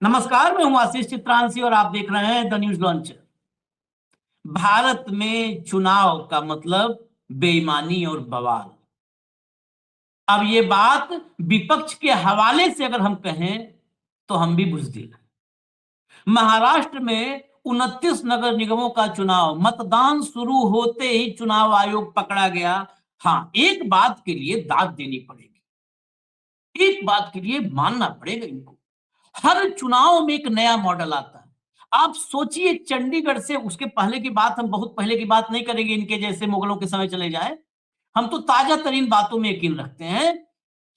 नमस्कार, मैं हूं आशीष चित्रांशी और आप देख रहे हैं द न्यूज लॉन्चर। भारत में चुनाव का मतलब बेईमानी और बवाल। अब ये बात विपक्ष के हवाले से अगर हम कहें तो हम भी बुजदिल हैं। महाराष्ट्र में 29 नगर निगमों का चुनाव, मतदान शुरू होते ही चुनाव आयोग पकड़ा गया। हाँ, एक बात के लिए दाद देनी पड़ेगी, एक बात के लिए मानना पड़ेगा इनको। हर चुनाव में एक नया मॉडल आता है। आप सोचिए, चंडीगढ़ से, उसके पहले की बात हम बहुत पहले की बात नहीं करेंगे, इनके जैसे मुगलों के समय चले जाए। हम तो ताजा तरीन बातों में यकीन रखते हैं।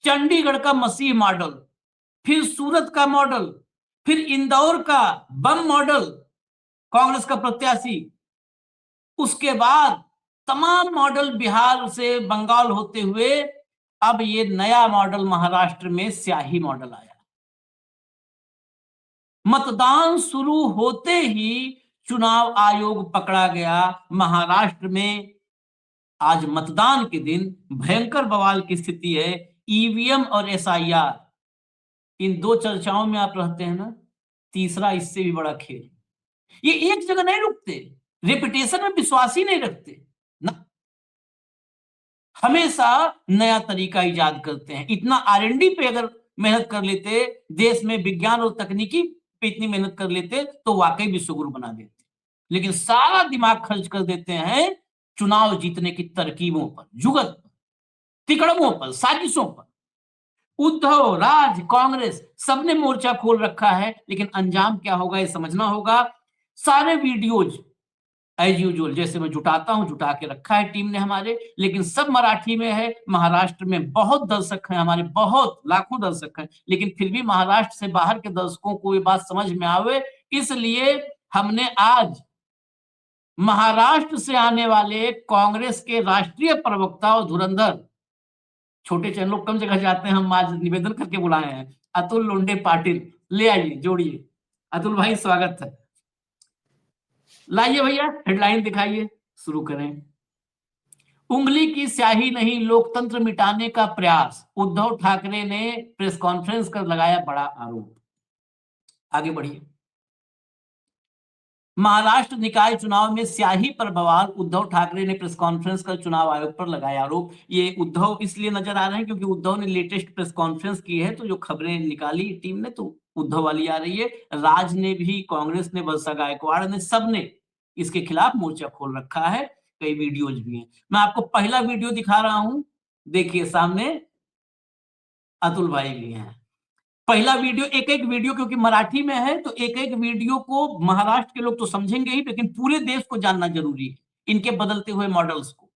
चंडीगढ़ का मसीह मॉडल, फिर सूरत का मॉडल, फिर इंदौर का बम मॉडल, कांग्रेस का प्रत्याशी। उसके बाद तमाम मॉडल बिहार से बंगाल होते हुए अब ये नया मॉडल महाराष्ट्र में स्याही मॉडल आया। मतदान शुरू होते ही चुनाव आयोग पकड़ा गया। महाराष्ट्र में आज मतदान के दिन भयंकर बवाल की स्थिति है। ईवीएम और एसआईआर, इन दो चर्चाओं में आप रहते हैं ना, तीसरा इससे भी बड़ा खेल। ये एक जगह नहीं रुकते, रेपुटेशन में विश्वास ही नहीं रखते ना, हमेशा नया तरीका इजाद करते हैं। इतना आरएनडी पे अगर मेहनत कर लेते, देश में विज्ञान और तकनीकी पे इतनी मेहनत कर लेते तो वाकई विश्वगुरु बना देते। लेकिन सारा दिमाग खर्च कर देते हैं चुनाव जीतने की तरकीबों पर, जुगत पर, तिकड़मों पर, साजिशों पर। उद्धव, राज, कांग्रेस सबने मोर्चा खोल रखा है, लेकिन अंजाम क्या होगा ये समझना होगा। सारे वीडियोज एज यूजुअल जैसे मैं जुटाता हूं, जुटा के रखा है टीम ने हमारे, लेकिन सब मराठी में है। महाराष्ट्र में बहुत दर्शक हैं हमारे, बहुत लाखों दर्शक हैं, लेकिन फिर भी महाराष्ट्र से बाहर के दर्शकों को ये बात समझ में आवे, इसलिए हमने आज महाराष्ट्र से आने वाले कांग्रेस के राष्ट्रीय प्रवक्ता और धुरंधर, छोटे चैनलों कम जगह जाते हैं, हम आज निवेदन करके बुलाए हैं, अतुल लोंढे पाटिल। ले आइए, जोड़िए। अतुल भाई, स्वागत है। लाइए भैया, हेडलाइन दिखाइए, शुरू करें। उंगली की स्याही नहीं, लोकतंत्र मिटाने का प्रयास, उद्धव ठाकरे ने प्रेस कॉन्फ्रेंस कर लगाया बड़ा आरोप। आगे बढ़िए। महाराष्ट्र निकाय चुनाव में स्याही पर बवाल, उद्धव ठाकरे ने प्रेस कॉन्फ्रेंस कर चुनाव आयोग पर लगाया आरोप। ये उद्धव इसलिए नजर आ रहे हैं क्योंकि उद्धव ने लेटेस्ट प्रेस कॉन्फ्रेंस की है, तो जो खबरें निकाली टीम ने तो उद्धव वाली आ रही है। राज ने भी, कांग्रेस ने, वर्षा गायकवाड़ ने, सबने इसके खिलाफ मोर्चा खोल रखा है। कई वीडियोज भी हैं। मैं आपको पहला वीडियो दिखा रहा हूं, देखिए सामने अतुल भाई भी हैं। पहला वीडियो, एक एक वीडियो क्योंकि मराठी में है तो एक एक वीडियो को महाराष्ट्र के लोग तो समझेंगे ही, लेकिन पूरे देश को जानना जरूरी है इनके बदलते हुए मॉडल्स को।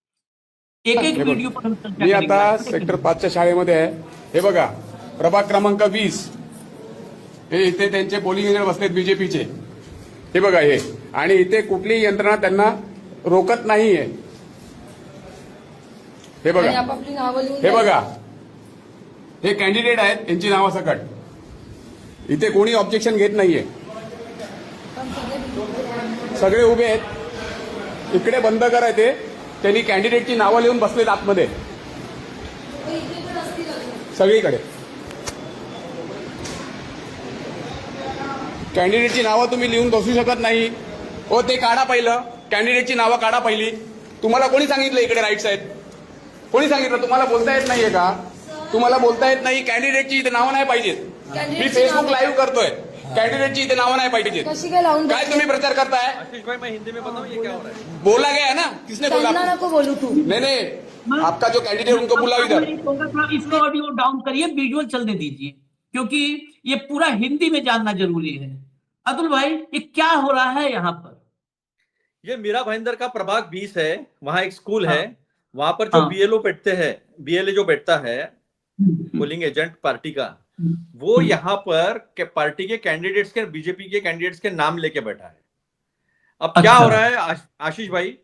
एक एक वीडियो पर हम चर्चा मी करेंगे। आता सेक्टर 5च्या शाळेमध्ये आहे। हे बघा, प्रभाग क्रमांक 20, हे इथे त्यांचे पोलिंग एजंट बसलेत बीजेपीचे। हे बघा हे, आणि इथे कुठलीही यंत्रणा त्यांना रोकत नाहीये। हे बघा, हे बघा, हे कॅन्डिडेट आहेत, यांची नावासकट इथे कोणी ऑब्जेक्शन घेत नाहीये, सगळे उभे आहेत। इकडे बंद करायचे, त्यांनी कॅन्डिडेटची नावं लिहून बसलेत आतमध्ये सगळीकडे। कॅन्डिडेटची नावं तुम्ही लिहून बसू शकत नाही हो, ते काढा पहिलं, कॅन्डिडेटची नावं काढा पहिली। तुम्हाला कोणी सांगितलं इकडे राईट्स आहेत? कोणी सांगितलं? तुम्हाला बोलता येत नाहीये का? तुम्हाला बोलता येत नाही? कॅन्डिडेटची इथे नावं नाही पाहिजेत। मी फेसबुक लाईव्ह करतोय, कॅन्डिडेटची इथे नावं नाही पाहिजेत। काय तुम्ही प्रचार करताय? आशीष भाई, मैं हिंदी में बताऊं ये क्या हो रहा है? बोला गया है ना, किसने बोला? को बोलू तू। नहीं नहीं, आपका जो कैंडिडेट उनको बुलाओ इधर। इसको ऑडियो डाउन करिए, वीडियो चलने दीजिए, क्योंकि ये पूरा हिंदी में जानना जरूरी है। अतुल भाई, ये क्या हो रहा है यहाँ पर? ये मीरा भाईंदर का प्रभाग 20 है, वहां एक स्कूल हाँ। है, वहां पर जो हाँ। बीएलओ बैठते हैं, बीएलए जो बैठता है, पोलिंग एजेंट पार्टी का, वो यहाँ पर पार्टी के कैंडिडेट्स के, बीजेपी के कैंडिडेट्स के नाम लेके बैठा है। अब क्या हो रहा है आशीष भाई,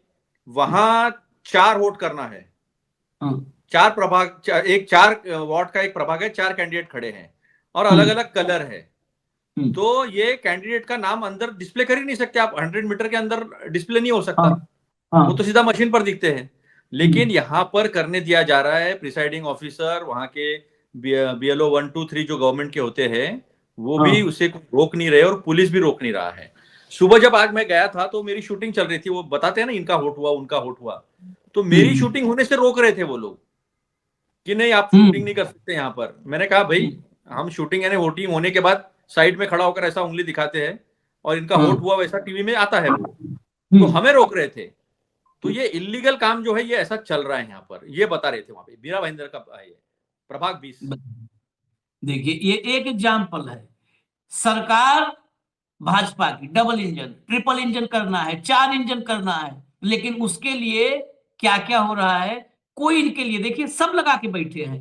वहां 4 वोट करना है, 4 प्रभाग, एक 4 वार्ड का एक प्रभाग है, 4 कैंडिडेट खड़े हैं और अलग अलग कलर है। तो ये कैंडिडेट का नाम अंदर डिस्प्ले कर ही नहीं सकते आप, 100 मीटर के अंदर डिस्प्ले नहीं हो सकता। वो तो सीधा मशीन पर दिखते हैं, लेकिन यहाँ पर करने दिया जा रहा है। प्रिसाइडिंग ऑफिसर, वहां के बीएलओ 1, 2, 3 जो गवर्नमेंट के होते हैं, वो भी उसे रोक नहीं रहे और पुलिस भी रोक नहीं रहा है। सुबह जब आज मैं गया था तो मेरी शूटिंग चल रही थी, वो बताते हैं ना इनका होट हुआ उनका होट हुआ, तो मेरी शूटिंग होने से रोक रहे थे वो लोग कि नहीं आप शूटिंग नहीं कर सकते यहाँ पर। मैंने कहा भाई हम शूटिंग यानी वोटिंग होने के बाद साइड में खड़ा होकर ऐसा उंगली दिखाते हैं और इनका होट हुआ वैसा टीवी में आता है वो, तो हमें रोक रहे थे। तो ये इलीगल काम जो है ये ऐसा चल रहा है यहाँ पर, ये बता रहे थे वहां पे बीरा भाईंदर का प्रभाग 20। देखिए ये एक एग्जाम्पल है, सरकार भाजपा की डबल इंजन ट्रिपल इंजन करना है, 4 इंजन करना है, लेकिन उसके लिए क्या क्या हो रहा है कोई इनके लिए देखिए सब लगा के बैठे हैं।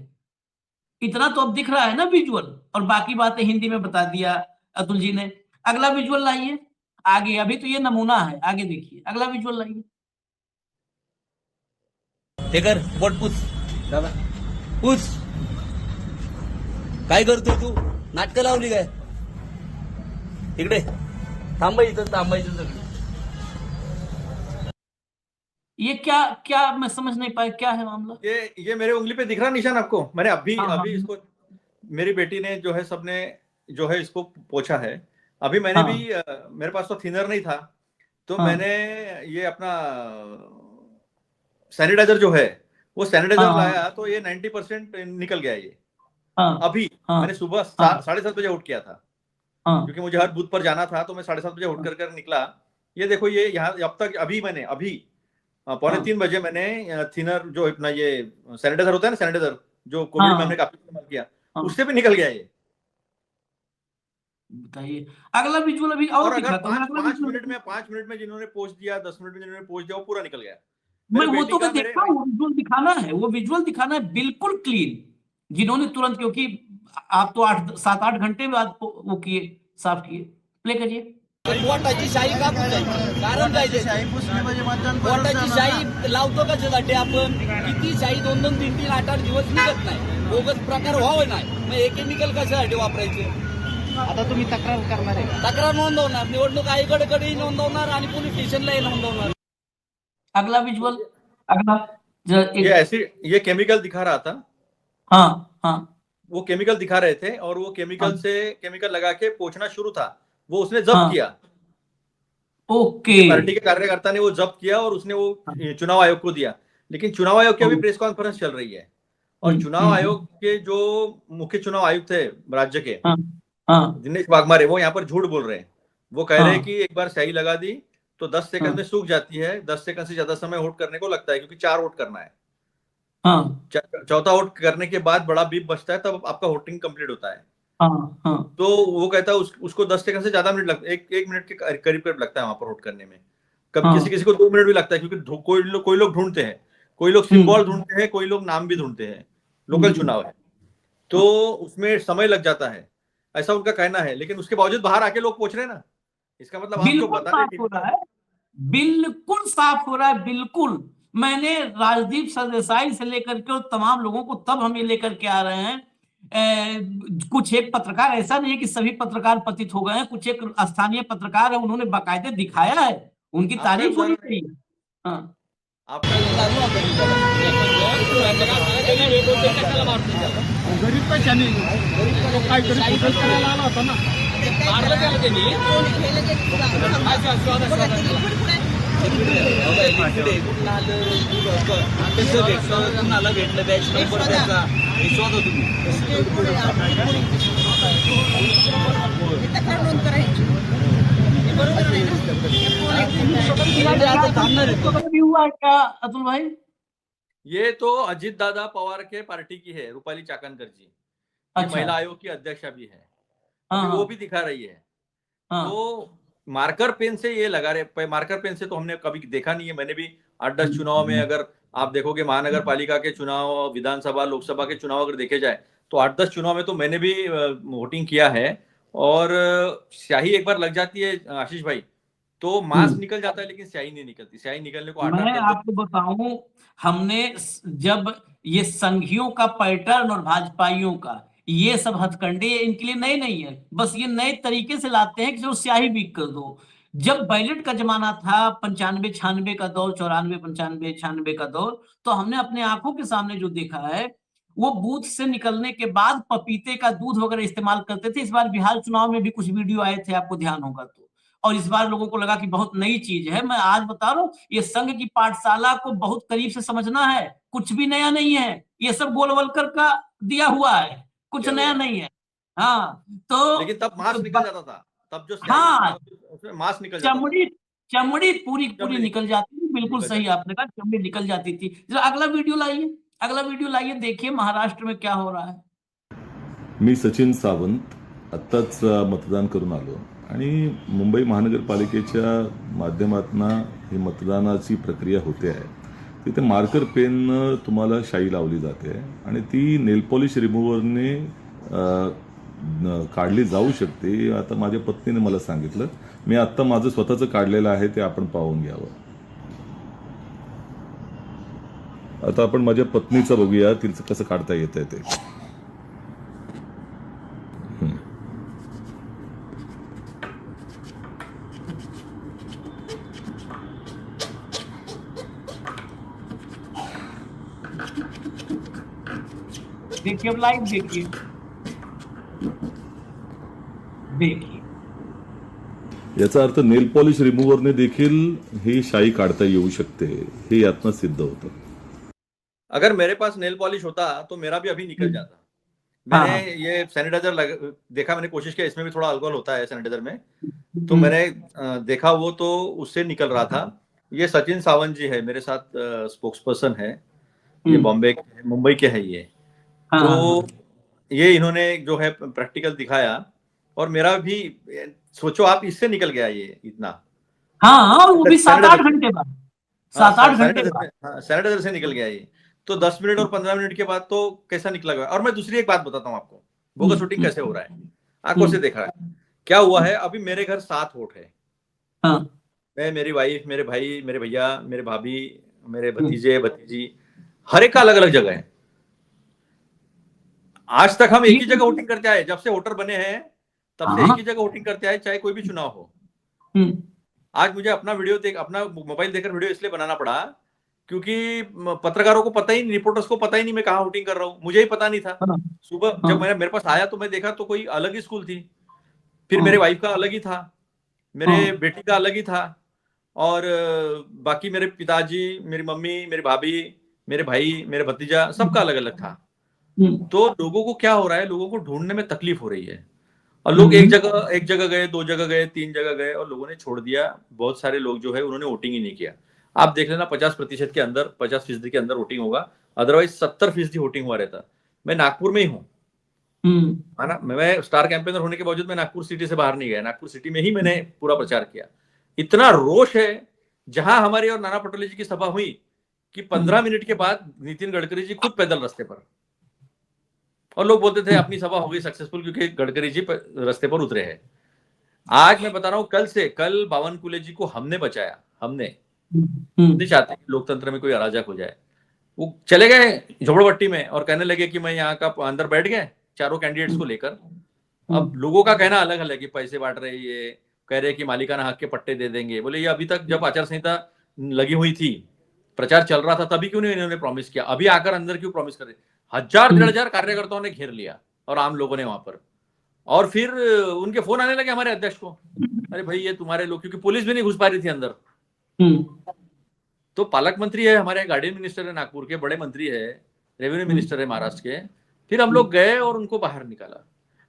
इतना तो अब दिख रहा है ना विजुअल, और बाकी बातें हिंदी में बता दिया अतुल जी ने। अगला विजुअल लाइए आगे, अभी तो ये नमूना है, आगे देखिए अगला विजुअल लाइए। हे कर बोट पूछ पूछ काय करतोय तू? नाटकं लावली काय? इकडे थांबायचं थांबायचं सगळं। ये क्या क्या मैं समझ नहीं पाया, क्या है मामला? ये मेरे उंगली पे दिख रहा निशान आपको? मैंने अभी हाँ, अभी इसको मेरी बेटी ने जो है सबने जो है इसको पोछा है। अभी मैंने भी मेरे पास तो थिनर नहीं था, तो मैंने ये अपना सैनिटाइजर जो है वो सैनिटाइजर लाया, तो ये 90% निकल गया ये अभी। मैंने सुबह 7:30 बजे उठ किया था क्योंकि मुझे हर बूथ पर जाना था, तो मैं 7:30 बजे उठ कर निकला। ये देखो ये यहाँ अब तक अभी मैंने अभी 2:45 बजे मैंने थिनर जो अपना ये सैनिटाइजर होता है ना, सैनिटाइजर जो कोविड में हमने काफी इस्तेमाल किया, उससे भी निकल गया ये। बताइए अगला विजुअल अभी और दिखाता हूं। 5 मिनट में जिन्होंने पोस्ट दिया, 10 मिनट में जिन्होंने पोस्ट दिया, वो पूरा निकल गया। मैं वो तो मैं देखता हूँ, विजुअल दिखाना है, वो विजुअल दिखाना है बिल्कुल क्लीन, जिन्होंने तुरंत, क्योंकि आप तो 7-8 घंटे बाद वो किए, साफ किए। प्ले करिए। वोटाची शाही का पुसायची? कारण काय ते? वोटाची शाही लावतो कशासाठी आपण? किती शाही 2-2, 3-3, 8-8 दिवस निघत नाही, बोगस प्रकार व्हावे नाही, मग हे केमिकल कशासाठी वापरायचे? आता तुम्ही तक्रार करणार आहे? तक्रार नोंदवणार, निवडणूक आयोगाकडे नोंदवणार आणि पोलीस स्टेशनलाही नोंदवणार। अगला विजुअल, अगला ये केमिकल दिखा रहा था। हाँ वो केमिकल दिखा रहे थे और वो केमिकल से केमिकल लगा के पोंछना शुरू था, वो उसने जब्त किया। ओके, पार्टी के कार्यकर्ता ने वो जब्त किया और उसने वो चुनाव आयोग को दिया। लेकिन चुनाव आयोग की अभी प्रेस कॉन्फ्रेंस चल रही है और चुनाव आयोग के जो मुख्य चुनाव आयुक्त थे राज्य के, दिनेश वाघमारे, वो यहाँ पर झूठ बोल रहे हैं। वो कह रहे हैं कि एक बार स्याही लगा दी तो 10 सेकंड में सूख जाती है, 10 सेकंड से ज्यादा समय वोट करने को लगता है, क्योंकि 4 वोट करना है। चौथा वोट करने के बाद बड़ा बीप बचता है, तब आपका वोटिंग कंप्लीट होता है। तो वो कहता है उसको 10 सेकंड से ज्यादा मिनट लगता है, एक मिनट के करीब करीब लगता है वहां पर वोट करने में। कभी किसी को 2 मिनट भी लगता है, क्योंकि कोई लोग ढूंढते हैं, कोई लोग सिंबल ढूंढते हैं, कोई लोग नाम भी ढूंढते हैं। लोकल चुनाव है तो उसमें समय लग जाता है, ऐसा उनका कहना है। लेकिन उसके बावजूद बाहर आके लोग पूछ रहे हैं ना, इसका मतलब आपको बता रहे हैं बिल्कुल साफ हो रहा है। बिल्कुल, मैंने राजदीप सरदेसाई से लेकर के तमाम लोगों को तब हम ये लेकर के आ रहे हैं। कुछ एक पत्रकार, ऐसा नहीं है कि सभी पत्रकार पतित हो गए हैं, कुछ एक स्थानीय पत्रकार है, उन्होंने बाकायदे दिखाया है, उनकी तारीफ होनी चाहिए। गरीब कशाने काहीतरी करायला आला होता ना, कुणाला भेटलं बॅच नंबर त्याचा विश्वास होतो क्या अतुल भाई? ये तो अजित दादा पवार के पार्टी की है, रूपाली चाकणकर जी, महिला आयोग की अध्यक्षा भी है, वो भी दिखा रही है। तो मार्कर पेन से ये लगा रहे, मार्कर पेन से तो हमने कभी देखा नहीं है। मैंने भी 8-10 चुनाव में, अगर आप देखोगे महानगर पालिका के चुनाव, विधानसभा, लोकसभा के चुनाव अगर देखे जाए तो 8-10 चुनाव में तो मैंने भी वोटिंग किया है। और स्याही एक बार लग जाती है आशीष भाई तो मांस निकल जाता है, लेकिन स्याही नहीं निकलती। स्याही निकलने को मैं आपको बताऊं, हमने जब ये संघियों का पैटर्न और भाजपाइयों का ये सब हथकंडे इनके लिए नए नहीं है, बस ये नए तरीके से लाते हैं कि जो स्याही बीक कर दो। जब बैलेट का जमाना था 95-96 का दौर, 94-95-96 का दौर, तो हमने अपने आंखों के सामने जो देखा है वो बूथ से निकलने के बाद पपीते का दूध वगैरह इस्तेमाल करते थे। इस बार बिहार चुनाव में भी कुछ वीडियो आए थे, आपको ध्यान होगा तो। और इस बार लोगों को लगा कि बहुत नई चीज है। मैं आज बता रहा हूँ, ये संघ की पाठशाला को बहुत करीब से समझना है। कुछ भी नया नहीं है, ये सब गोलवलकर का दिया हुआ है, कुछ क्या नया हुआ? नहीं है। हाँ तो लेकिन तब मांस निकल जाता था, तब जो स्टैंड हाँ, उसमें मांस निकल जाता था। चमड़ी चमड़ी पूरी पूरी चमड़ी निकल जाती थी। बिल्कुल निकल सही जाती। आपने कहा, चमड़ी निकल जाती थी। जरा अगला वीडियो लाइए, अगला वीडियो लाइए, देखिए महाराष्ट्र में क्या हो रहा है। मी सचिन सावंत आत्ताच मतदान करून आलो आणि मुंबई महानगरपालिकेच्या माध्यमातून ही मतदानाची प्रक्रिया होते आहे. तिथे मार्कर पेन तुम्हाला शाई लावली जाते आणि ती नेल पॉलिश रिमूव्हरने काढली जाऊ शकते. आता माझ्या पत्नीने मला सांगितलं, मी आत्ता माझं स्वतःचं काढलेलं आहे, ते आपण पाहून घ्यावं. आता आपण माझ्या पत्नीचं बघूया, तिचं कसं काढता येतंय ते. देखिए, अब लाइव देखिए, देखिए याचा अर्थ नेल पॉलिश रिमूव्हरने देखील ही शाई काढता येऊ शकते, हे यातनं सिद्ध होतं. अगर मेरे पास नेल पॉलिश होता तो मेरा भी अभी निकल जाता. हाँ, मैंने ये सैनिटाइजर देखा, मैंने कोशिश किया, इसमें भी थोड़ा अल्कोहल होता है सैनिटाइजर में, तो हम्म, मैंने देखा वो तो उससे निकल रहा था. ये सचिन सावंत जी है मेरे साथ, स्पोक्स पर्सन है, ये बॉम्बे मुंबई के है ये. हाँ, तो ये इन्होंने जो है प्रैक्टिकल दिखाया और मेरा भी, सोचो आप, इससे निकल गया ये इतना. हाँ, और वो भी 7-8 सैनिटाइजर घंटे बाद, हाँ, 7-8 घंटे बाद। सैनिटाइजर से निकल गया ये. तो 10 मिनट और 15 मिनट के बाद तो कैसा निकला गया. और मैं दूसरी एक बात बताता हूँ आपको, बोगस शूटिंग कैसे हो रहा है, आंखों से देखा है. क्या हुआ है, अभी मेरे घर 7 वोट है. हाँ, मैं, मेरी वाइफ, मेरे भाई, मेरे भैया, मेरे भाभी, मेरे भतीजे भतीजी, हर एक का अलग अलग जगह है. आज तक हम एक ही जगह वोटिंग करते आए, जब से वोटर बने हैं तब से एक ही जगह वोटिंग करते आए, चाहे कोई भी चुनाव हो. आज मुझे अपना मोबाइल देखकर वीडियो इसलिए बनाना पड़ा क्योंकि पत्रकारों को पता ही नहीं, रिपोर्टर्स को पता ही नहीं मैं कहाँ वोटिंग कर रहा हूँ. मुझे ही पता नहीं था. सुबह जब मेरे पास आया तो मैं देखा तो कोई अलग ही स्कूल थी, फिर मेरे वाइफ का अलग ही था, मेरे बेटी का अलग ही था, और बाकी मेरे पिताजी, मेरी मम्मी, मेरी भाभी, मेरे भाई, मेरे भतीजा, सबका अलग अलग था. तो लोगों को क्या हो रहा है, लोगों को ढूंढने में तकलीफ हो रही है. और लोग एक जगह गए, 2 जगह गए, 3 जगह गए, और लोगों ने छोड़ दिया. बहुत सारे लोग जो है उन्होंने वोटिंग ही नहीं किया. आप देख लेना 50% के अंदर, 50% के अंदर वोटिंग होगा, अदरवाइज 70% वोटिंग हुआ रहता. मैं नागपुर में ही हूँ, है ना. मैं स्टार कैंपेनर होने के बावजूद मैं नागपुर सिटी से बाहर नहीं गया. नागपुर सिटी में ही मैंने पूरा प्रचार किया. इतना रोष है. जहां हमारी और नाना पटोले जी की सभा हुई कि 15 मिनट के बाद नितिन गडकरी जी खुद पैदल रास्ते पर, और लोग बोलते थे अपनी सभा हो गई सक्सेसफुल क्योंकि गडकरी जी रास्ते पर उतरे हैं. आज मैं बता रहा हूं, कल बावनकुले जी को हमने बचाया. हमने नहीं चाहते कि लोकतंत्र में कोई अराजक हो जाए. वो चले गए झोपड़पट्टी में और कहने लगे कि मैं यहाँ का अंदर बैठ गए चारों कैंडिडेट्स को लेकर. अब लोगों का कहना अलग अलग है कि पैसे बांट रहे, ये कह रहे कि मालिकाना हक के पट्टे दे देंगे. बोले ये अभी तक जब आचार संहिता लगी हुई थी, प्रचार चल रहा था, तभी क्यों नहीं इन्होंने प्रॉमिस किया. अभी आकर अंदर क्यों प्रॉमिस कर रहे. 1000-1500 कार्यकर्ताओं ने घेर लिया और आम लोगों ने वहां पर. और फिर उनके फोन आने लगे हमारे अध्यक्ष को, अरे भाई ये तुम्हारे लोग, क्योंकि पुलिस भी नहीं घुस पा रही थी अंदर. तो पालक मंत्री है हमारे, गार्डियन मिनिस्टर है नागपुर के, बड़े मंत्री है, रेवेन्यू मिनिस्टर है महाराष्ट्र के. फिर हम लोग गए और उनको बाहर निकाला.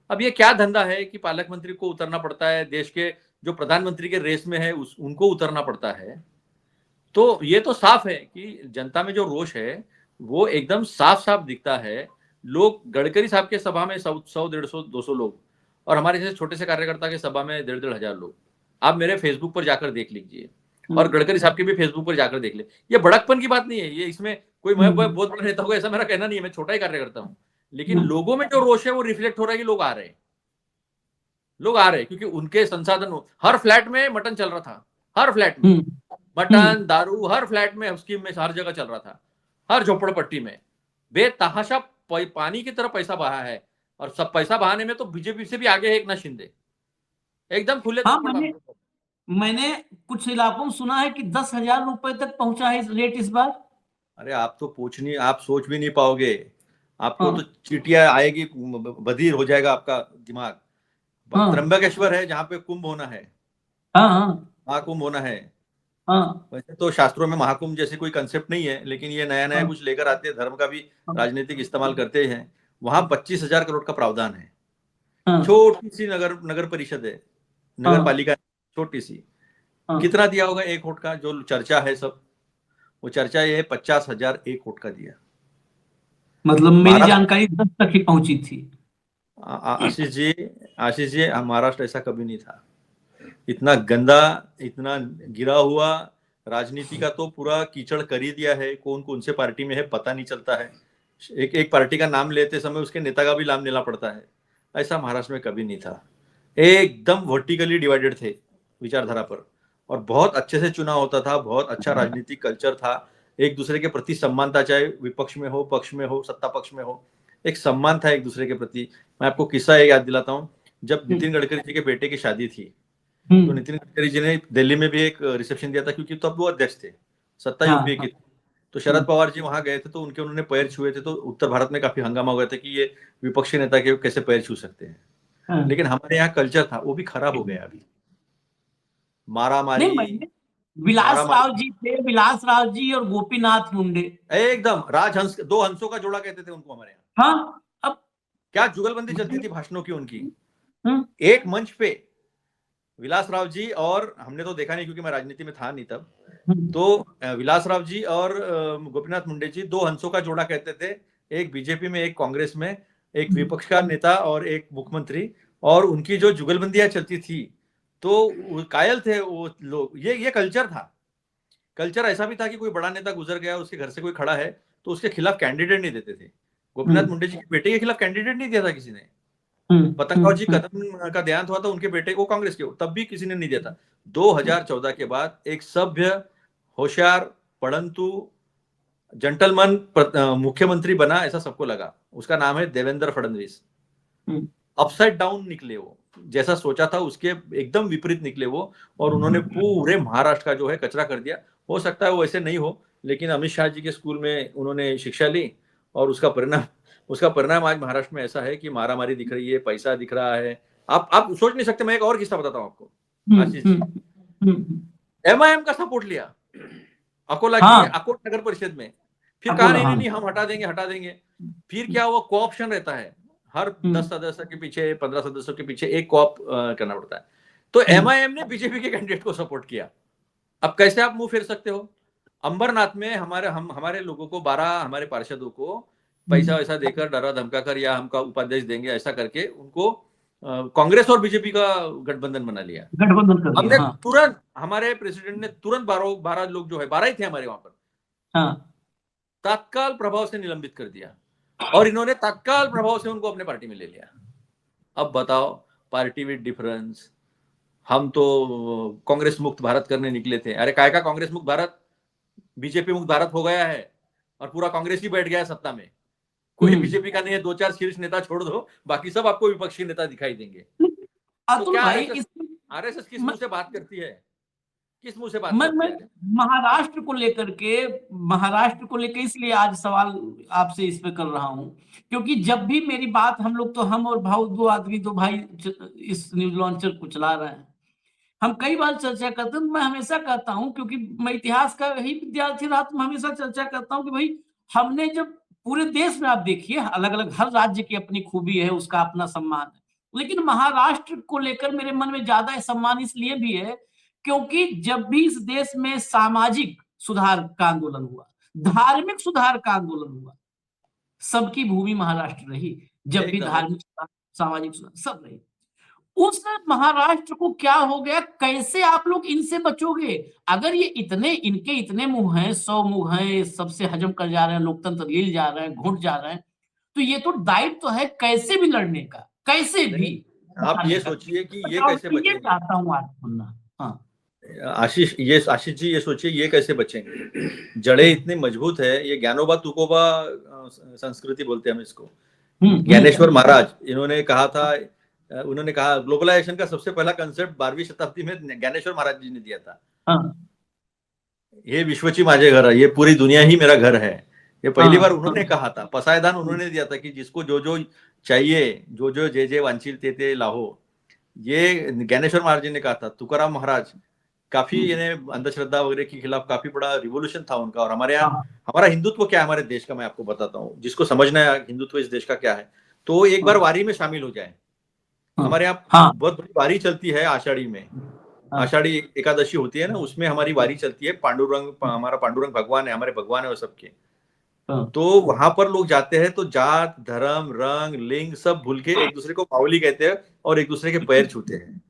अब ये क्या धंधा है कि पालक मंत्री को उतरना पड़ता है, देश के जो प्रधानमंत्री के रेस में है उनको उतरना पड़ता है. तो ये तो साफ है कि जनता में जो रोष है वो एकदम साफ साफ दिखता है. लोग गडकरी साहब के सभा में 100, 150, 200 लोग, और हमारे जैसे छोटे से कार्यकर्ता के सभा में 1,500 हजार लोग. आप मेरे फेसबुक पर जाकर देख लीजिए, और गडकरी साहब के भी फेसबुक पर जाकर देख ले. ये बड़कपन की बात नहीं है, ये इसमें कोई मैं बहुत बड़ा नेता हूँ ऐसा मेरा कहना नहीं है, मैं छोटा ही कार्यकर्ता हूँ. लेकिन लोगों में जो रोष है वो रिफ्लेक्ट हो रहा है कि लोग आ रहे हैं क्योंकि उनके संसाधन. हर फ्लैट में मटन चल रहा था, हर फ्लैट में मटन, दारू, हर फ्लैट में, स्कीम में, हर जगह चल रहा था. हर झोपड़पट्टी में बेतहाशा पानी की तरह पैसा बहा है. और सब पैसा बहाने में तो बीजेपी से भी आगे है एक ना शिंदे, एकदम खुले. हाँ, मैंने कुछ इलाकों में सुना है कि 10,000 रुपए तक पहुंचा है रेट इस बार. अरे आप तो आप सोच भी नहीं पाओगे. आपको हाँ। तो चीटियां आएगी, बधिर हो जाएगा आपका दिमाग। हाँ। त्र्यंबकेश्वर है जहाँ पे कुंभ होना है, हाँ। हाँ। महाकुंभ होना है। हाँ। वैसे तो शास्त्रों में महाकुंभ जैसे कोई कंसेप्ट नहीं है, लेकिन ये नया नया हाँ। कुछ लेकर आते हैं, धर्म का भी हाँ। राजनीतिक इस्तेमाल करते हैं। वहां 25,000 करोड़ का प्रावधान है। हाँ। छोटी सी नगर नगर परिषद है, नगर हाँ। पालिका, छोटी सी। हाँ। कितना दिया होगा 1 वोट का? जो चर्चा है सब, वो चर्चा ये है 50,000 1 वोट का दिया। मतलब मेरी महाराष्ट्र, जानकारी 10 तक ही पहुंची थी। आशीष जी, महाराष्ट्र ऐसा कभी नहीं था। इतना गंदा, इतना गिरा हुआ राजनीति का तो पूरा कीचड़ कर ही दिया है। कौन कौन से पार्टी में है पता नहीं चलता है। एक एक पार्टी का नाम लेते समय उसके नेता का भी नाम लेना पड़ता है। ऐसा महाराष्ट्र में कभी नहीं था। एकदम वर्टिकली डिवाइडेड थे विचारधारा पर, और बहुत अच्छे से चुनाव होता था, बहुत अच्छा राजनीतिक कल्चर था, एक दूसरे के प्रति सम्मान था, चाहे विपक्ष में हो, पक्ष में हो, सत्ता पक्ष में हो, एक सम्मान था एक दूसरे के प्रति। मैं आपको किस्सा एक याद दिलाता हूँ। जब नितिन गडकरी जी के बेटे की शादी थी, तो नितिन गडकरी जी ने दिल्ली में भी एक रिसेप्शन दिया था, क्योंकि तब वो अध्यक्ष थे, सत्ता हाँ। यूपीए की थी। तो शरद पवार जी वहां गए थे, तो उन्होंने पैर छुए थे, तो उत्तर भारत में काफी हंगामा हो गया था कि ये विपक्षी नेता के कैसे पैर छू सकते हैं। हाँ। लेकिन हमारे यहाँ कल्चर था, वो भी खराब हो गया अभी। मारा नहीं, मारी, मैंने विलास राव जी थे, विलास राव जी और गोपीनाथ मुंडे। एकदम राजहंस, 2 हंसों का जोड़ा कहते थे उनको हमारे यहाँ। हाँ। अब क्या जुगलबंदी चलती थी भाषणों की उनकी। हम्म। एक मंच पे विलास राव जी, और हमने तो देखा नहीं क्योंकि मैं राजनीति में था नहीं तब, तो विलास राव जी और गोपीनाथ मुंडे जी 2 हंसों का जोड़ा कहते थे। एक बीजेपी में, एक कांग्रेस में, एक विपक्ष का नेता और एक मुख्यमंत्री। और उनकी जो जुगलबंदियां चलती थी, तो कायल थे वो लोग। ये कल्चर था। कल्चर ऐसा भी था कि कोई बड़ा नेता गुजर गया, उसके घर से कोई खड़ा है, तो उसके खिलाफ कैंडिडेट नहीं देते थे। गोपीनाथ मुंडे जी के बेटे के खिलाफ कैंडिडेट नहीं दिया था किसी ने। पतंगराव जी कदम का देहांत हुआ था, उनके बेटे को कांग्रेस के, तब भी किसी ने नहीं दिया था। 2014 के बाद एक सभ्य, होशियार, परंतु जेंटलमैन मुख्यमंत्री बना, ऐसा सबको लगा। उसका नाम है देवेंद्र फडणवीस। अपसाइड डाउन निकले वो, जैसा सोचा था उसके एकदम विपरीत निकले वो, और उन्होंने पूरे महाराष्ट्र का जो है कचरा कर दिया। हो सकता है वो ऐसे नहीं हो, लेकिन अमित शाह जी के स्कूल में उन्होंने शिक्षा ली, और उसका परिणाम आज महाराष्ट्र में ऐसा है कि मारामारी दिख रही है, पैसा दिख रहा है। आप सोच नहीं सकते। मैं एक और किस्सा बताता हूँ आपको। आशीष जी, एमआईएम का सपोर्ट लिया अकोला की अकोला नगर परिषद में। फिर कहा नहीं, हम हटा देंगे। फिर क्या हुआ, कोऑप्शन रहता है, हर 10 सदस्य के पीछे, 15 सदस्यों के पीछे एक कोऑप करना पड़ता है। तो एमआईएम ने बीजेपी के कैंडिडेट को सपोर्ट किया। अब कैसे आप मुंह फेर सकते हो? अंबरनाथ में हमारे लोगों को, 12 हमारे पार्षदों को पैसा वैसा देकर, डरा धमका कर, या हमका उपाध्यक्ष देंगे ऐसा करके, उनको कांग्रेस और बीजेपी का गठबंधन बना लिया। गठबंधन कर हमने दिया। तुरंत, हमारे प्रेसिडेंट ने तुरंत 12 लोग जो है, 12 ही थे हमारे वहां पर, तत्काल प्रभाव से निलंबित कर दिया, और इन्होंने तत्काल प्रभाव से उनको अपने पार्टी में ले लिया। अब बताओ, पार्टी विद डिफरेंस। हम तो कांग्रेस मुक्त भारत करने निकले थे। अरे काय का कांग्रेस मुक्त भारत, बीजेपी मुक्त भारत हो गया है, और पूरा कांग्रेस ही बैठ गया है सत्ता में। कोई बीजेपी का नहीं है, 2-4 शीर्ष नेता छोड़ दो, बाकी सब आपको विपक्षी नेता दिखाई देंगे। तो क्या आरएसएस किस मुंह से बात करती है? किस मुंह से बात करती है? महाराष्ट्र को लेकर इसलिए आज सवाल आपसे इस पे कर रहा हूं, क्योंकि जब भी मेरी बात, हम और भाव, दो भाई इस न्यूज लॉन्चर को चला रहे हैं, हम कई बार चर्चा करते हैं। मैं हमेशा कहता हूं, क्योंकि मैं इतिहास का ही विद्यार्थी रहा, तो मैं हमेशा चर्चा करता हूं कि भाई, हमने जब पूरे देश में, आप देखिए, अलग अलग हर राज्य की अपनी खूबी है, उसका अपना सम्मान है, लेकिन महाराष्ट्र को लेकर मेरे मन में ज्यादा सम्मान इसलिए भी है क्योंकि जब भी इस देश में सामाजिक सुधार का आंदोलन हुआ, धार्मिक सुधार का आंदोलन हुआ, सबकी भूमि महाराष्ट्र रही। जब भी धार्मिक सामाजिक सुधार सब रही, उस महाराष्ट्र को क्या हो गया? कैसे आप लोग इनसे बचोगे? अगर ये इनके मुंह हैं, 100 मुंह हैं, सबसे हजम कर जा रहे हैं, लोकतंत्र लील जा रहे हैं, घुट जा रहे हैं, तो ये तो दायित्व तो है कैसे भी लड़ने का, कैसे भी। आप ये सोचिए कि ये कैसे बचेंगे। चाहता हूँ आज सुनना। हाँ आशीष जी, ये सोचिए ये कैसे बचेंगे। जड़ें इतनी मजबूत है। ये ज्ञानोबा तुकोबा संस्कृति बोलते हैं हम इसको। ज्ञानेश्वर महाराज, उन्होंने कहा ग्लोबलाइजेशन का सबसे पहला कंसेप्ट 12वीं शताब्दी में ज्ञानेश्वर महाराज जी ने दिया था। ये विश्वची माझे घर है, ये पूरी दुनिया ही मेरा घर है। ये पहली हाँ, बार उन्होंने कहा था, पसायदान उन्होंने दिया था कि जिसको जो जो चाहिए, जो जो जे वांछित ते लाहो. ये ज्ञानेश्वर महाराज जी ने कहा था. तुकाराम महाराज काफी यानी अंधश्रद्धा वगैरह के खिलाफ काफी बड़ा रिवोल्यूशन था उनका. और हमारे यहाँ हाँ, हमारा हिंदुत्व क्या है हमारे देश का, मैं आपको बताता हूँ. जिसको समझना है हिंदुत्व इस देश का क्या है, तो एक बार वारी में शामिल हो जाए. हमारे यहाँ हाँ, बहुत बड़ी वारी चलती है आषाढ़ी में. हाँ, आषाढ़ी एकादशी होती है ना, उसमें हमारी वारी चलती है. हमारा पांडुरंग भगवान है, हमारे भगवान है वो सबके. हाँ, तो वहां पर लोग जाते हैं तो जात धर्म रंग लिंग सब भूल के एक दूसरे को माऊली कहते हैं और एक दूसरे के पैर छूते हैं.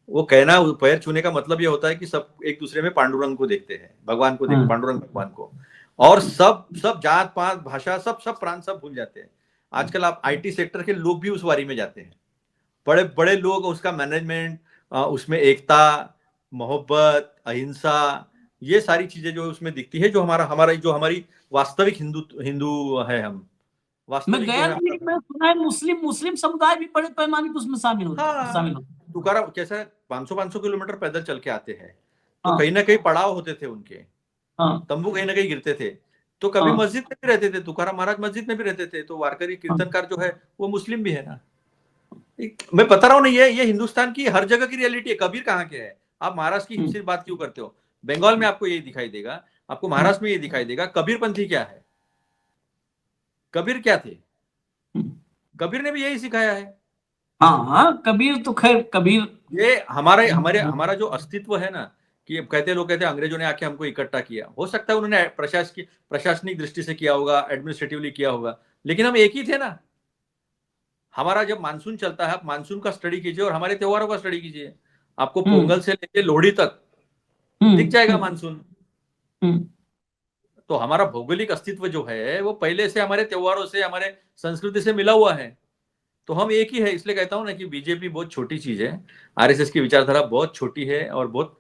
वो कहना, पैर छूने का मतलब ये होता है कि सब एक दूसरे में पांडुरंग को देखते हैं, भगवान को देखते, हाँ, पांडुरंग भगवान को. और सब सब जात पात भाषा सब सब प्रांत सब भूल जाते हैं. आजकल आप आईटी सेक्टर के लोग भी उस वारी में जाते हैं. बड़े बड़े लोग, उसका मैनेजमेंट, उसमें एकता, मोहब्बत, अहिंसा, ये सारी चीजें जो उसमें दिखती है, जो हमारा हमारा जो हमारी वास्तविक हिंदू हिंदू है हम. मैं वास्तविक जो गया है नहीं, लेकिन मैंने सुना है मुस्लिम मुस्लिम समुदाय भी बड़े पैमाने पर उसमें हाँ. शामिल होते. तुकाराम कैसा 500 किलोमीटर पैदल चल के आते हैं. तो हाँ, कहीं ना कहीं पड़ाव होते थे उनके, हाँ, तंबू कहीं ना कहीं गिरते थे. तो कभी हाँ, मस्जिद में भी रहते थे, तुकाराम महाराज मस्जिद में भी रहते थे. तो वारकरी हाँ, कीर्तनकार जो है वो मुस्लिम भी है ना. मैं बता रहा हूँ ना, ये हिंदुस्तान की हर जगह की रियलिटी है. कबीर कहाँ के है? आप महाराष्ट्र की सिर्फ बात क्यों करते हो? बंगाल में आपको ये दिखाई देगा, आपको महाराष्ट्र में ये दिखाई देगा. कबीरपंथी क्या है? कबीर क्या थे? कबीर ने भी यही सिखाया है. हाँ, हाँ, कबीर तो खैर कबीर. ये हमारे हमारे हमारा जो अस्तित्व है ना, कि लोग कहते हैं अंग्रेजों ने आके हमको इकट्ठा किया. हो सकता है उन्होंने प्रशासनिक दृष्टि से किया होगा, एडमिनिस्ट्रेटिवली किया होगा, लेकिन हम एक ही थे ना. हमारा जब मानसून चलता है, आप मानसून का स्टडी कीजिए और हमारे त्योहारों का स्टडी कीजिए. आपको पोंगल से लेके लोहड़ी तक दिख जाएगा मानसून. तो हमारा भौगोलिक अस्तित्व जो है वो पहले से हमारे त्योहारों से, हमारे संस्कृति से मिला हुआ है. तो हम एक ही है. इसलिए कहता हूं ना कि बीजेपी बहुत छोटी चीज है. आरएसएस की विचारधारा बहुत छोटी है और बहुत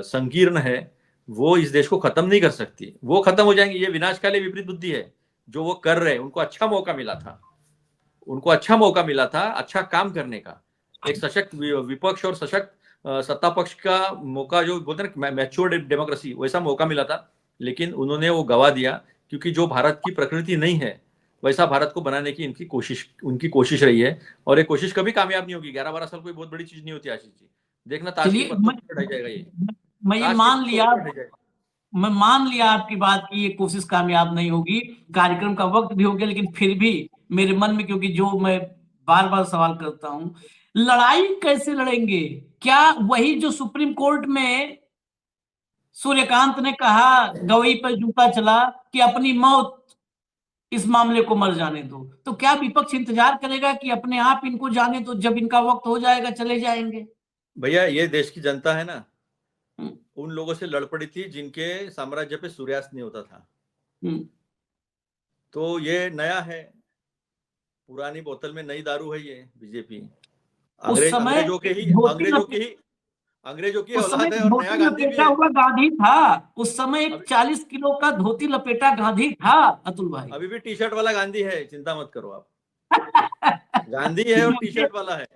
संकीर्ण है. वो इस देश को खत्म नहीं कर सकती. वो खत्म हो जाएंगे. ये विनाशकाली विपरीत बुद्धि है जो वो कर रहे हैं. उनको अच्छा मौका मिला था, अच्छा काम करने का. एक सशक्त विपक्ष और सशक्त सत्ता पक्ष का मौका, जो बोलते हैं ना मैच्योर डेमोक्रेसी, वैसा मौका मिला था. लेकिन उन्होंने वो गवा दिया, क्योंकि जो भारत की प्रकृति नहीं है वैसा भारत को बनाने की उनकी कोशिश रही है. और ये कोशिश कभी कामयाब नहीं होगी. 11-12 साल कोई बहुत बड़ी चीज नहीं होती आशीष जी. देखना ताश के चलिए, पत्तों पर ढह जाएगा ये. मैं ये ताश के मान पत्तों लिया पर ढह जाएगा. मैं मान लिया आपकी बात की ये कोशिश कामयाब नहीं होगी. कार्यक्रम का वक्त भी हो गया, लेकिन फिर भी मेरे मन में, क्योंकि जो मैं बार बार सवाल करता हूं, लड़ाई कैसे लड़ेंगे? क्या वही जो सुप्रीम कोर्ट में सूर्यकांत ने कहा, गवई पर जूता चला, कि अपनी मौत इस मामले को मर जाने दो, तो क्या विपक्ष इंतजार करेगा कि अपने आप इनको जाने दो, जब इनका वक्त हो जाएगा चले जाएंगे? भैया, ये देश की जनता है ना, हम्म, उन लोगों से लड़ पड़ी थी जिनके साम्राज्य पे सूर्यास्त नहीं होता था. हम्म। तो ये नया है. पुरानी बोतल में नई दारू है ये बीजेपी. उस समय अंग्रेजों के ही धोती अंग्रेजों की उस समय औलाद है और नया धोती गांधी भी लपेटा है. हुआ गांधी था. उस समय एक अभी 40 किलो का धोती लपेटा गांधी था, अतुल भाई. अभी भी टी शर्ट वाला गांधी है, चिंता मत करो आप. गांधी है और टी शर्ट वाला है.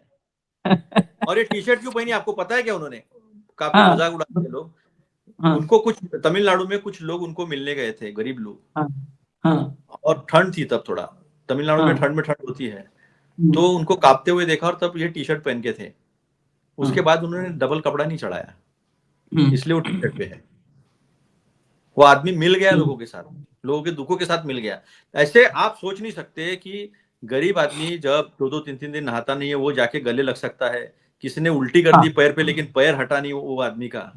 और ये टी शर्ट क्यों पहनी आपको पता है क्या? उन्होंने काफी हाँ, मजाक उड़ाते हैं लोग. हाँ, उनको कुछ तमिलनाडु में कुछ लोग उनको मिलने गए थे, गरीब लोग. हाँ, हाँ, और ठंड थी तब थोड़ा. तमिलनाडु में हाँ, ठंड होती है. तो उनको कांपते हुए देखा और तब ये टी शर्ट पहन के थे. उसके बाद उन्होंने डबल कपड़ा नहीं चढ़ाया, इसलिए वो टी शर्ट पे है. वो आदमी मिल गया लोगों के साथ, लोगों के दुखों के साथ मिल गया. ऐसे आप सोच नहीं सकते कि गरीब आदमी जब 2-2 3-3 दिन नहाता नहीं है, वो जाके गले लग सकता है. किसी ने उल्टी कर दी पैर पे, लेकिन पैर हटा नहीं वो आदमी का.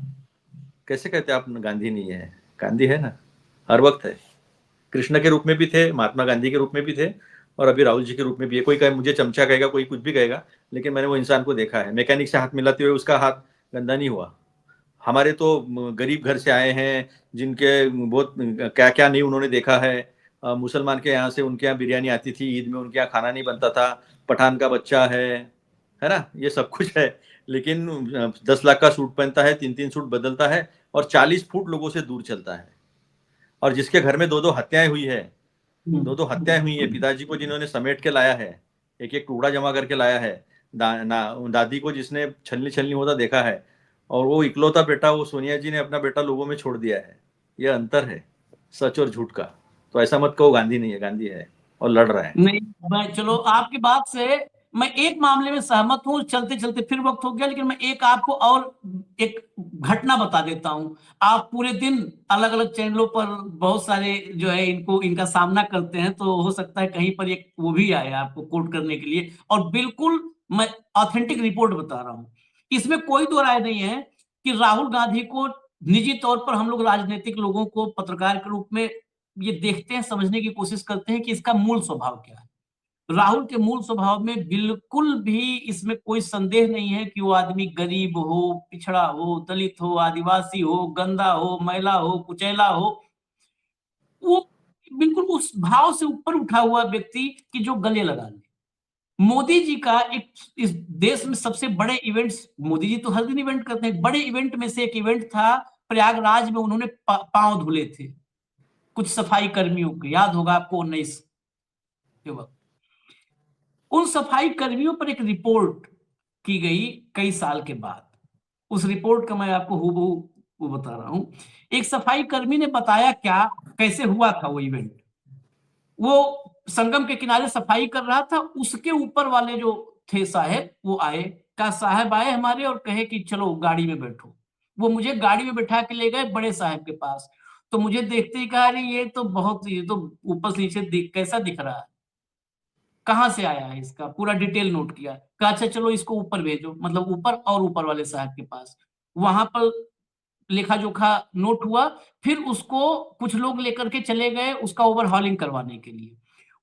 कैसे कहते आप गांधी नहीं है? गांधी है ना, हर वक्त है. कृष्ण के रूप में भी थे, महात्मा गांधी के रूप में भी थे, और अभी राहुल जी के रूप में भी है. कोई कहे मुझे चमचा कहेगा, कोई कुछ भी कहेगा, लेकिन मैंने वो इंसान को देखा है. मैकेनिक से हाथ मिलाते हुए उसका हाथ गंदा नहीं हुआ. हमारे तो गरीब घर से आए हैं, जिनके बहुत क्या क्या नहीं उन्होंने देखा है. मुसलमान के यहाँ से, उनके यहाँ बिरयानी आती थी ईद में, उनके यहाँ खाना नहीं बनता था. पठान का बच्चा है ना, ये सब कुछ है. लेकिन 10 लाख का सूट पहनता है, 3-3 सूट बदलता है, और 40 फुट लोगों से दूर चलता है. और जिसके घर में 2-2 हत्याएं हुई है, 2-2 हत्याएं हुई है, पिताजी को जिन्होंने समेट के लाया है, एक एक टुकड़ा जमा करके लाया है, दादी को जिसने छलनी होता देखा है, और वो इकलौता बेटा, वो सोनिया जी ने अपना बेटा लोगों में छोड़ दिया है. ये अंतर है सच और झूठ का. तो ऐसा मत कहो गांधी नहीं है, गांधी है और लड़ रहा है। नहीं, मैं चलो आपकी बात से मैं एक मामले में सहमत हूं, चलते चलते फिर वक्त हो गया, लेकिन मैं एक आपको और एक घटना बता देता हूं। आप पूरे दिन अलग अलग चैनलों पर बहुत सारे जो है इनका सामना करते हैं, तो हो सकता है कहीं पर एक वो भी आए आपको कोट करने के लिए, और बिल्कुल मैं ऑथेंटिक रिपोर्ट बता रहा हूं। इसमें कोई दो राय नहीं है कि राहुल गांधी को निजी तौर पर हम लोग राजनीतिक लोगों को पत्रकार के रूप में ये देखते हैं, समझने की कोशिश करते हैं कि इसका मूल स्वभाव क्या है। राहुल के मूल स्वभाव में बिल्कुल भी इसमें कोई संदेह नहीं है कि वो आदमी गरीब हो, पिछड़ा हो, दलित हो, आदिवासी हो, गंदा हो, मैला हो, कुचैला हो, वो बिल्कुल उस भाव से ऊपर उठा हुआ व्यक्ति कि जो गले लगा ले। मोदी जी का एक इस देश में सबसे बड़े इवेंट्स, मोदी जी तो हर दिन इवेंट करते हैं, बड़े इवेंट में से एक इवेंट था प्रयागराज में, उन्होंने पांव धुले थे कुछ सफाई कर्मियों के, याद होगा आपको 19 के वक्त। उन सफाई कर्मियों पर एक रिपोर्ट की गई कई साल के बाद। उस रिपोर्ट का मैं आपको हूबहू वो बता रहा हूं। एक सफाई कर्मी ने बताया क्या कैसे हुआ था वो इवेंट। वो संगम के किनारे सफाई कर रहा था, उसके ऊपर वाले जो थे साहब वो आए, कहा साहब आए हमारे और कहे कि चलो गाड़ी में बैठो। वो मुझे गाड़ी में बैठा के ले गए बड़े साहब के पास। तो मुझे देखते ही कहा, अरे ये तो ऊपर से नीचे कैसा दिख रहा है, कहाँ से आया है, इसका पूरा डिटेल नोट किया। कहा अच्छा चलो इसको ऊपर भेजो, मतलब ऊपर और ऊपर वाले साहब के पास। वहां पर लेखा जोखा नोट हुआ, फिर उसको कुछ लोग लेकर के चले गए उसका ओवरहॉलिंग करवाने के लिए।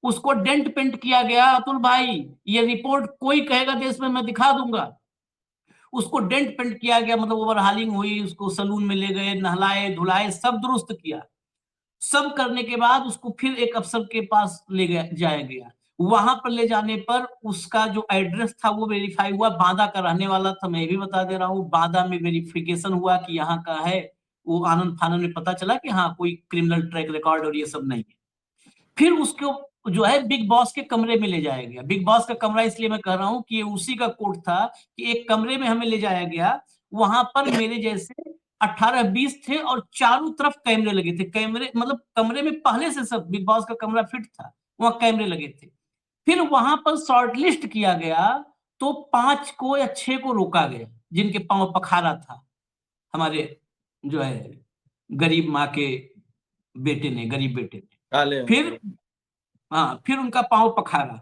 उसको डेंट पेंट किया गया। अतुल भाई ये रिपोर्ट कोई कहेगा देश में मैं दिखा दूंगा। उसको डेंट पेंट किया गया, मतलब ओवरहॉलिंग हुई, उसको सलून में ले गए, नहलाए धुलाए, सब दुरुस्त किया। सब करने के बाद उसको फिर एक अफसर के पास जाया गया। वहां पर ले जाने पर उसका जो एड्रेस था वो वेरीफाई हुआ, बांदा का रहने वाला था। मैं भी बता दे रहा हूँ, बांदा में वेरिफिकेशन हुआ कि यहाँ का है। वो आनंद फानंद में पता चला कि हाँ कोई क्रिमिनल ट्रैक रिकॉर्ड और ये सब नहीं है। फिर उसको जो है बिग बॉस के कमरे में ले जाया गया। बिग बॉस का कमरा इसलिए मैं कह रहा हूँ कि ये उसी का कोर्ट था कि एक कमरे में हमें ले जाया गया। वहां पर मेरे जैसे 18-20 थे और चारों तरफ कैमरे लगे थे। कैमरे मतलब कमरे में पहले से सब बिग बॉस का कमरा फिट था, वहां कैमरे लगे थे। फिर वहां पर शॉर्टलिस्ट किया गया तो 5 को या 6 को रोका गया जिनके पांव पखारा था। हमारे जो है गरीब माँ के बेटे ने, गरीब बेटे ने, फिर उनका पांव पखारा।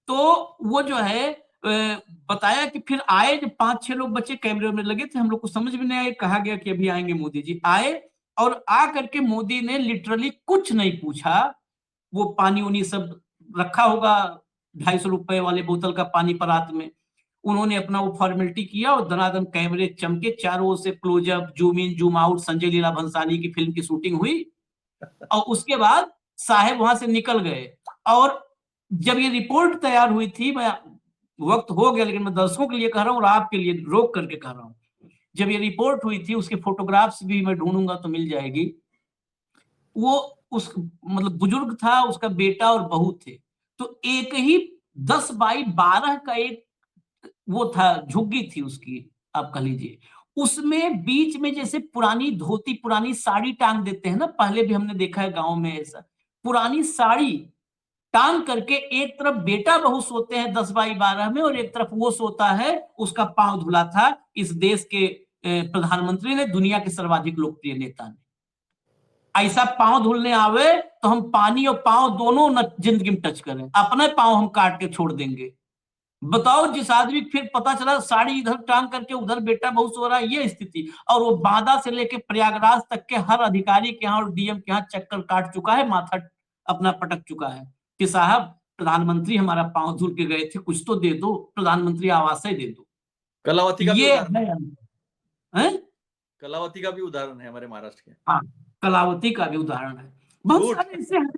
तो वो जो है बताया कि फिर आए, जब 5-6 लोग बच्चे कैमरे में लगे थे, हम लोग को समझ में नहीं आया, कहा गया कि अभी आएंगे मोदी जी। आए और आ करके मोदी ने लिटरली कुछ नहीं पूछा। वो पानी उनी सब रखा होगा, 250 रुपए वाले बोतल का पानी परात में, उन्होंने अपना वो फॉर्मेलिटी किया और दनादन कैमरे चमके, चारों ओर से closeup, zoom in zoom out, Sanjay Leela Bhansali की फिल्म की शूटिंग हुई। और उसके बाद साहब वहां से निकल गए। और जब ये रिपोर्ट तैयार हुई थी, मैं वक्त हो गया लेकिन मैं दर्शकों के लिए कह रहा हूँ और आपके लिए रोक करके कह रहा हूँ, जब ये रिपोर्ट हुई थी उसके फोटोग्राफ्स भी मैं ढूंढूंगा तो मिल जाएगी। वो उस मतलब बुजुर्ग था, उसका बेटा और बहू थे। तो एक ही 10x12 का एक वो था, झुग्गी थी उसकी, आप कह लीजिए। उसमें बीच में जैसे पुरानी धोती, पुरानी साड़ी टांग देते हैं ना, पहले भी हमने देखा है गांव में ऐसा, पुरानी साड़ी टांग करके एक तरफ बेटा बहू सोते हैं 10x12 में और एक तरफ वो सोता है। उसका पांव धुला था इस देश के प्रधानमंत्री ने, दुनिया के सर्वाधिक लोकप्रिय नेता ने। ऐसा पांव धुलने आवे तो हम पानी और पांव दोनों न जिंदगी में टच करें, अपने पांव हम काट के छोड़ देंगे। बताओ, जिस आदमी फिर पता चला साड़ी इधर टांग करके उधर बेटा बहू सो रहा है, ये स्थिति। और वो बांदा से लेके प्रयागराज तक के हर अधिकारी के यहाँ और डीएम के यहाँ चक्कर काट चुका है, माथा अपना पटक चुका है कि साहब प्रधानमंत्री हमारा पांव धुल के गए थे, कुछ तो दे दो, प्रधानमंत्री आवास दे दो। कलावती का ये है, कलावती का भी उदाहरण है हमारे महाराष्ट्र के। हाँ, कलावती का भी उदाहरण है। बहुत सारे ऐसे हैं,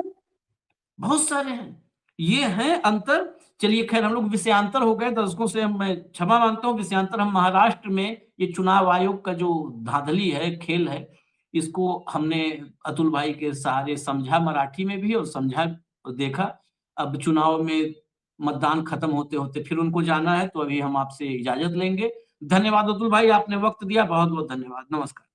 बहुत सारे हैं। ये है अंतर। चलिए खैर, हम लोग विषयांतर हो गए, दर्शकों से मैं क्षमा मांगता हूँ। विषयांतर हम महाराष्ट्र में ये चुनाव आयोग का जो धांधली है, खेल है, इसको हमने अतुल भाई के सहारे समझा, मराठी में भी और समझा, देखा। अब चुनाव में मतदान खत्म होते होते फिर उनको जाना है, तो अभी हम आपसे इजाजत लेंगे। धन्यवाद अतुल भाई, आपने वक्त दिया, बहुत बहुत धन्यवाद। नमस्कार।